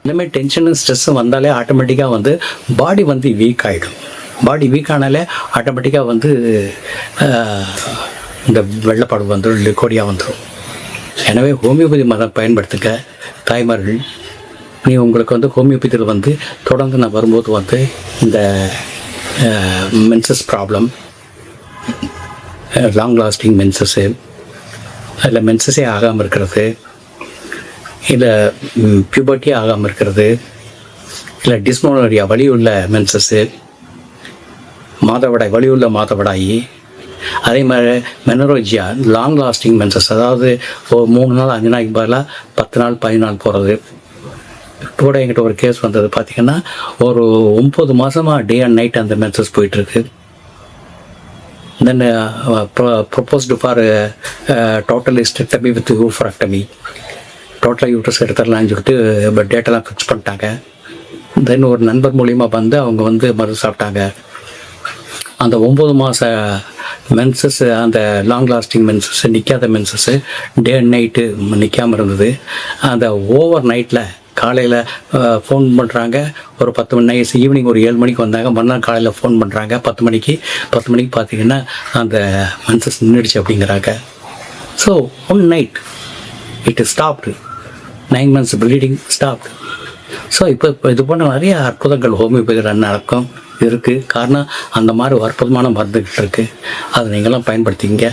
இந்தமாதிரி டென்ஷனும் ஸ்ட்ரெஸ்ஸும் வந்தாலே ஆட்டோமேட்டிக்காக வந்து பாடி வந்து வீக் ஆகிடும். பாடி வீக் ஆனாலே ஆட்டோமேட்டிக்காக வந்து இந்த வெள்ளைப்பாடு வந்துடும், லிக்கோடியா வந்துடும். எனவே ஹோமியோபதி மதம் பயன்படுத்துங்க தாய்மார்கள். நீ உங்களுக்கு வந்து ஹோமியோபதியில் வந்து தொடர்ந்து நான் வரும்போது வந்து இந்த மென்சஸ் ப்ராப்ளம், லாங் லாஸ்டிங் மென்சஸ்ஸு, அதில் மென்சஸே ஆகாமல் இருக்கிறது, இல்லை பியூபர்ட்டி ஆகாமல் இருக்கிறது, இல்லை டிஸ்மோனரியா வலி உள்ள மென்சஸ்ஸு, மாதவிடாய் வலி உள்ள மாதவிடாயி, அதே மாதிரி மெனரோஜியா லாங் லாஸ்டிங் மென்சஸ், அதாவது ஒரு 3 நாள் 5 நாளைக்கு பதிலாக 10 நாள் 15 நாள் போகிறது. இப்போ கூட என்கிட்ட ஒரு கேஸ் வந்தது பார்த்திங்கன்னா, ஒரு 9 மாதமாக டே அண்ட் நைட் அந்த மென்சஸ் போயிட்டுருக்கு. Then proposed for total hysterectomy with oophorectomy, டோட்டலாக யூட்ரஸ் எடுத்துடலான்னு சொல்லிட்டு டேட்டெல்லாம் ஃபிக்ஸ் பண்ணிட்டாங்க. தென் ஒரு நண்பர் மூலிமா வந்து அவங்க வந்து மருந்து சாப்பிட்டாங்க. அந்த 9 மாத மென்சஸ், அந்த லாங் லாஸ்டிங் மென்சஸ், நிற்காத மென்சஸ்ஸு டே அண்ட் நைட்டு நிற்காமல் இருந்தது. அந்த ஓவர் நைட்டில் காலையில் ஃபோன் பண்ணுறாங்க, ஒரு 10 மணி ஈவினிங் ஒரு 7 மணிக்கு வந்தாங்க. மறுநாள் காலையில் ஃபோன் பண்ணுறாங்க 10 மணிக்கு பார்த்திங்கன்னா அந்த மென்சஸ் நின்றுடுச்சு அப்படிங்கிறாங்க. So one night it stopped, 9 months bleeding stopped. So இப்போ இது போன்ற நிறைய அற்புதங்கள் ஹோமியோபதியில் நடக்கும் இருக்குது. காரணம் அந்த மாதிரி அற்புதமான மருந்துகள் இருக்குது. அதை நீங்களாம் பயன்படுத்திங்க.